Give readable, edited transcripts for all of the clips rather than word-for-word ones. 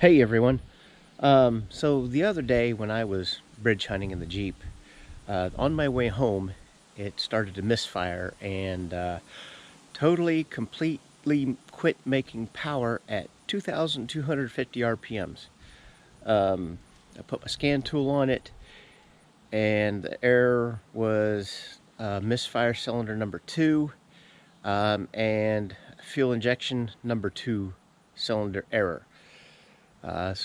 Hey everyone. So the other day when I was bridge hunting in the Jeep, on my way home, it started to misfire and completely quit making power at 2,250 RPMs. I put my scan tool on it and the error was misfire cylinder number 2 and fuel injection number 2 cylinder error. I've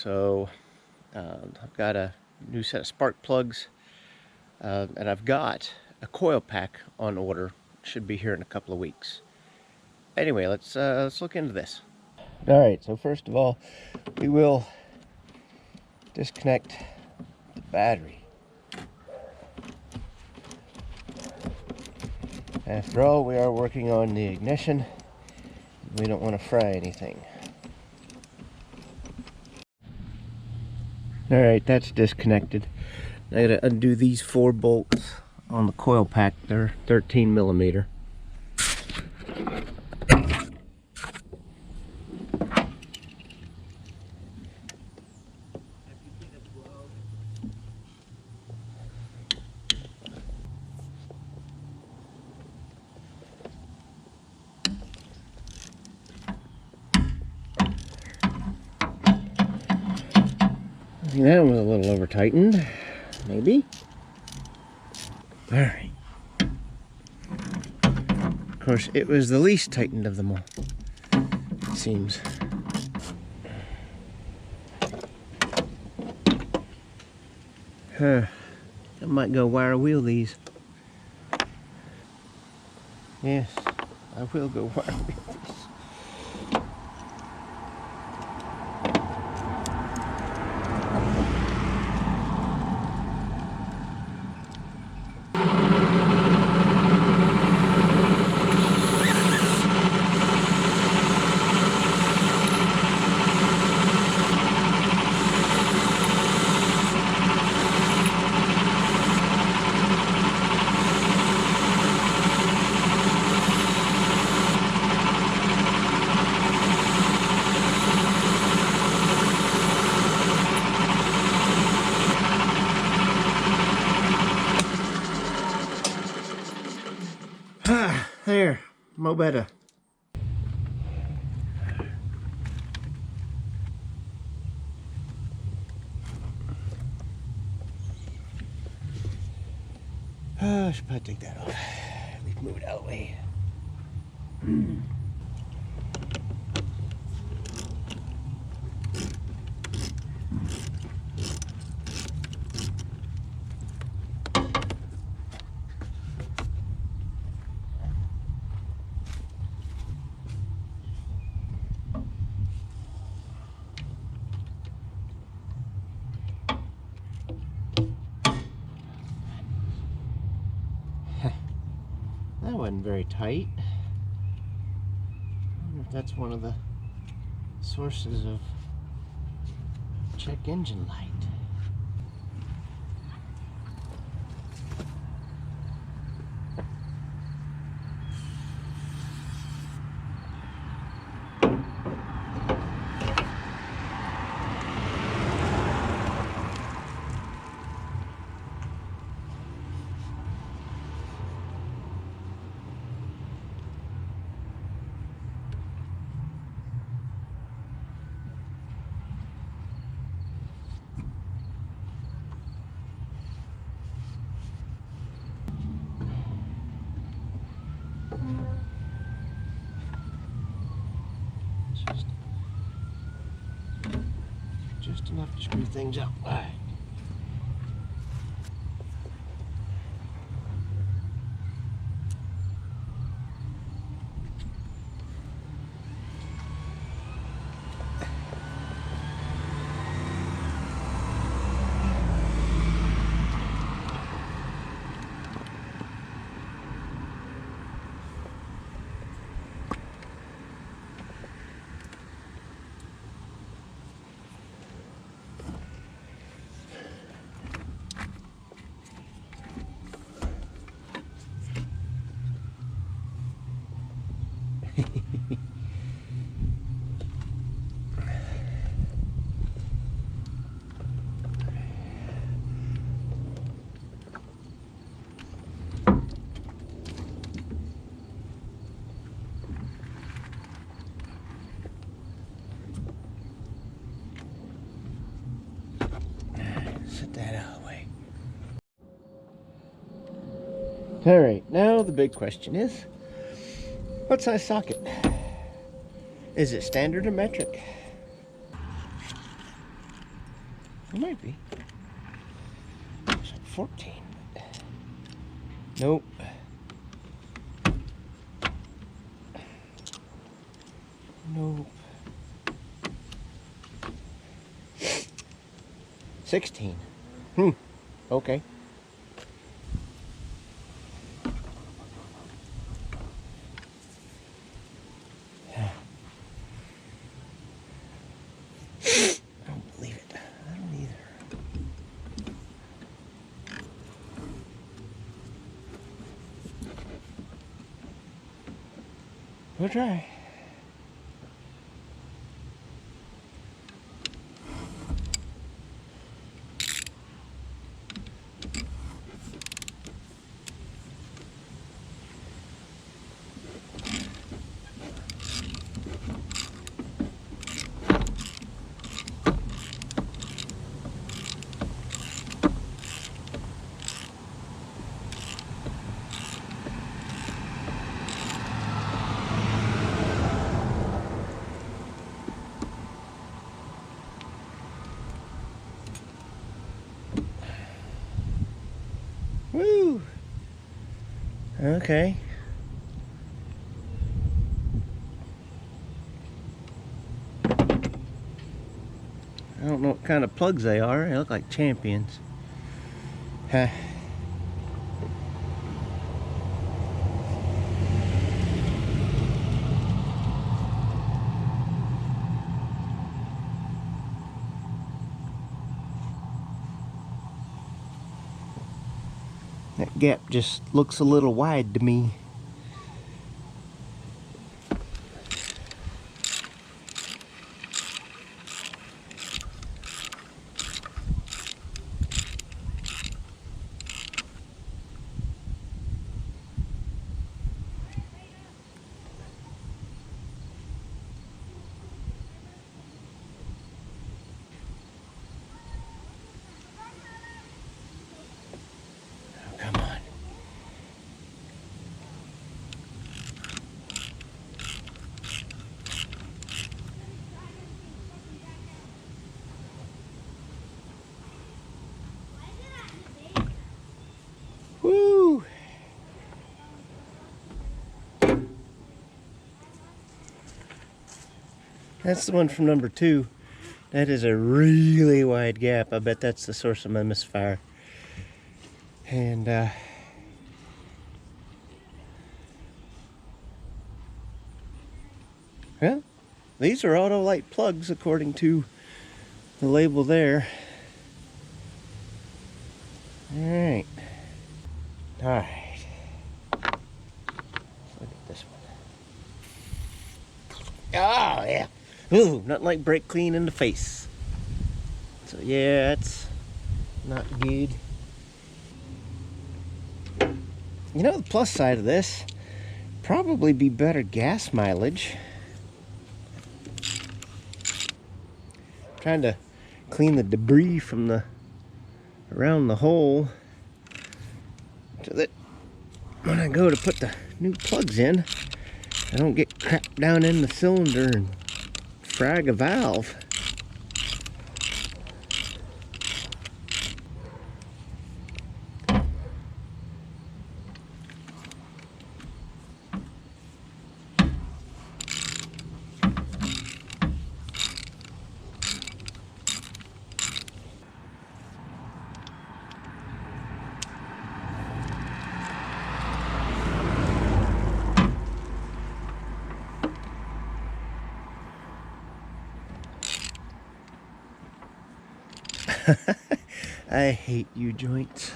got a new set of spark plugs, and I've got a coil pack on order. Should be here in a couple of weeks. Anyway, let's look into this. All right. So first of all, we will disconnect the battery. After all, we are working on the ignition. We don't want to fry anything. All right, that's disconnected. I gotta undo these 4 bolts on the coil pack. They're 13 millimeter. That was a little over tightened, maybe. All right. Of course, it was the least tightened of them all, it seems. I might go wire wheel these. Yes, I will go wire wheel these. There, mo better. I should probably take that off. At least move it out of the way. That wasn't very tight. I wonder if that's one of the sources of check engine light. Just enough to screw things up. All right. Put that out of the way. Alright, now the big question is, what size socket? Is it standard or metric? It might be. It's like 14. Nope. Nope. 16. Okay. I don't believe it. I don't either. We'll try. Woo! Okay. I don't know what kind of plugs they are. They look like Champions. Huh. That gap just looks a little wide to me. Come on. Woo! That's the one from number 2. That is a really wide gap. I bet that's the source of my misfire. And well, these are Autolite plugs according to the label there. Alright. Alright. Look at this one. Oh, yeah. Ooh, nothing like brake clean in the face. So, yeah, that's not good. You know, the plus side of this, probably be better gas mileage. Trying to clean the debris from the around the hole so that when I go to put the new plugs in, I don't get crap down in the cylinder and frag a valve. I hate U-joints.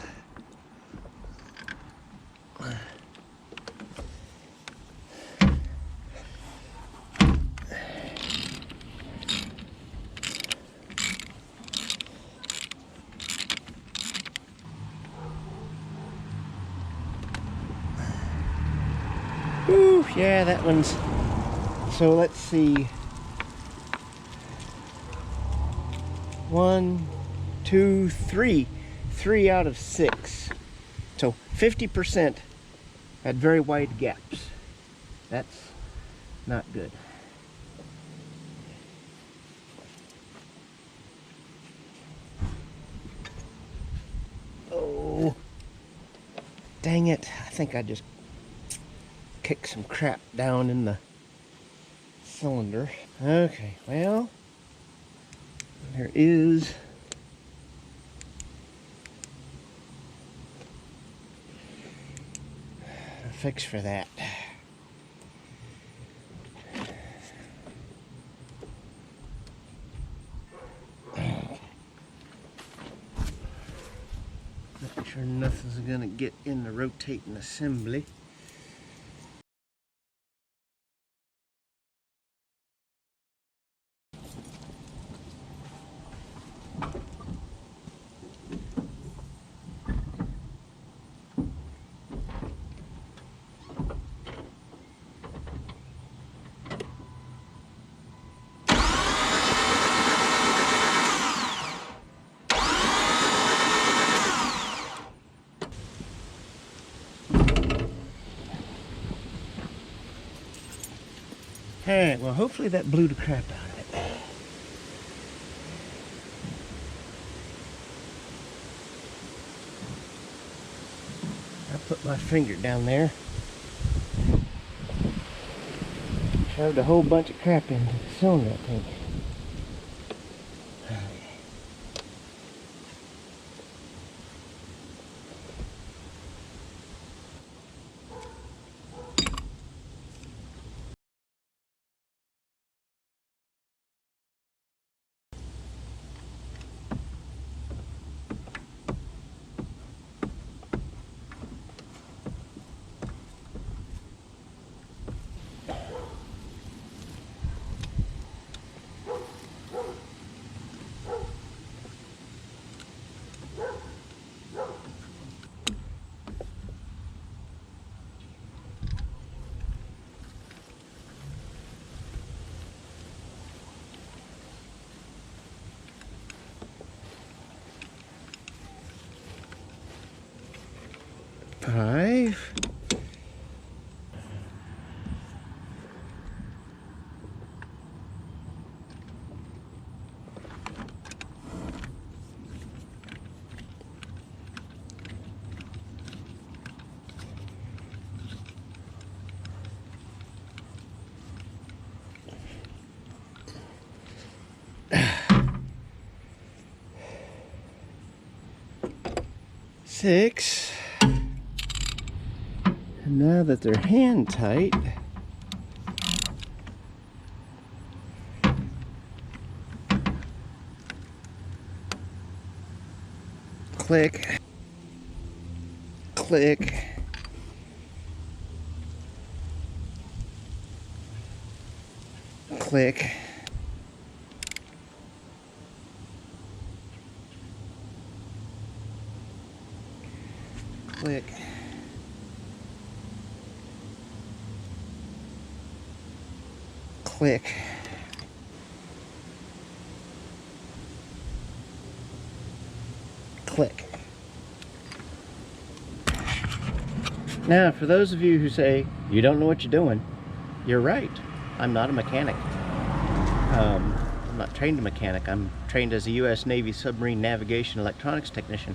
Whew, yeah, that one's... So let's see. 1, 2, 3. 3 out of 6. So 50% had very wide gaps. That's not good. Oh, dang it. I think I just kicked some crap down in the cylinder. Okay, well, there is a fix for that. Make sure nothing's gonna get in the rotating assembly. Alright, well hopefully that blew the crap out of it. I put my finger down there. Shoved a whole bunch of crap into the cylinder, I think. Five. Six. And now that they're hand tight, click, click, click, click, click, click. Now, for those of you who say you don't know what you're doing, you're right. I'm not a mechanic. I'm not trained a mechanic. I'm trained as a U.S. Navy submarine navigation electronics technician.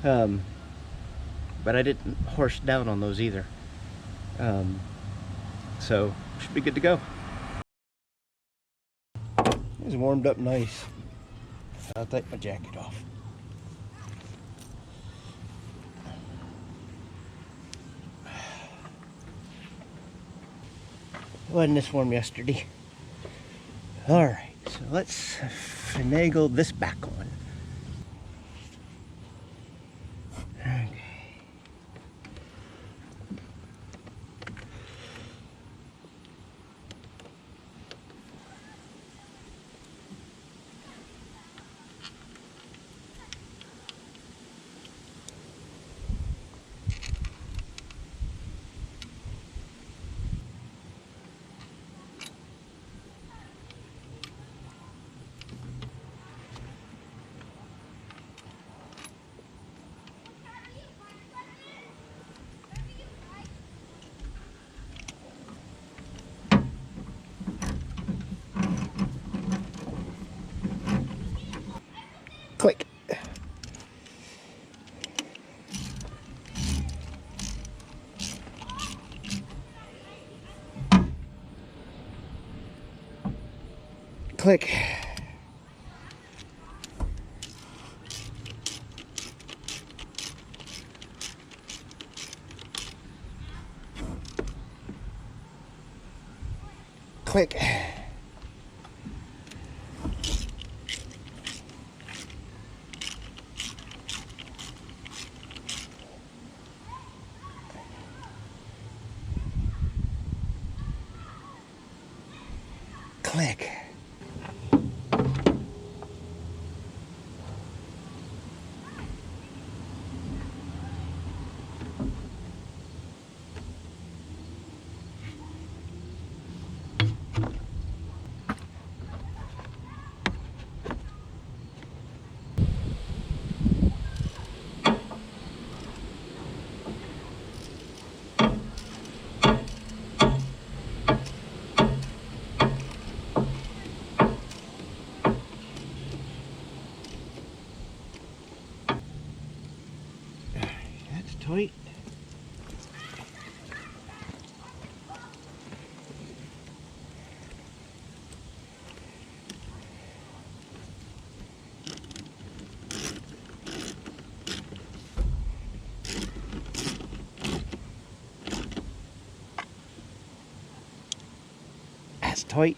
But I didn't horse down on those either. So, should be good to go. It's warmed up nice. I'll take my jacket off. Wasn't this warm yesterday? Alright, so let's finagle this back on. Okay. Click. Click. Click. Click. That's tight. That's tight.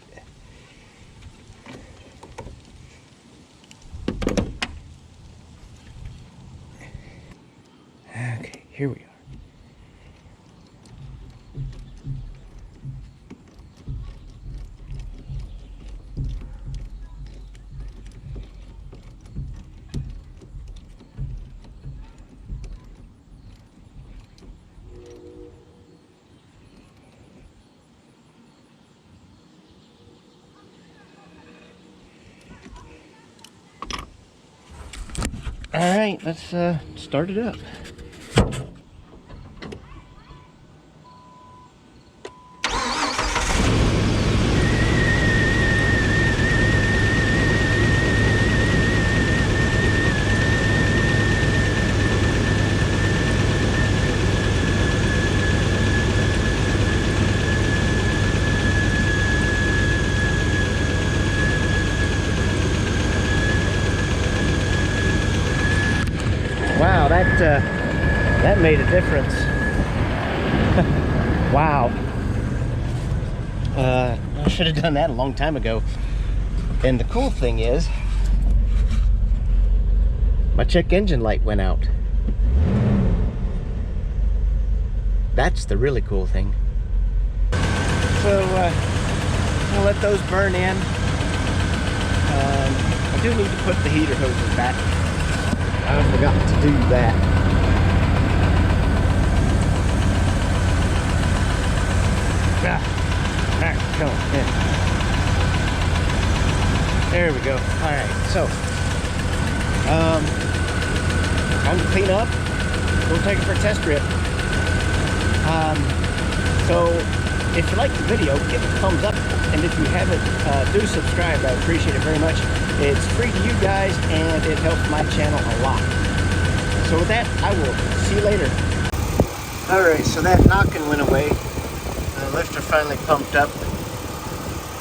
Okay, here we are. All right, let's start it up. Wow, that made a difference. Wow. I should have done that a long time ago. And the cool thing is, my check engine light went out. That's the really cool thing. So, I'll let those burn in. I do need to put the heater hoses back. I forgot to do that. Come on, yeah. There we go. All right, so time to clean up. We'll take it for a test trip. So if you like the video, give it a thumbs up, and if you haven't, do subscribe. I appreciate it very much. It's free to you guys, and it helps my channel a lot. So with that, I will see you later. All right, so that knocking went away. The lifter finally pumped up.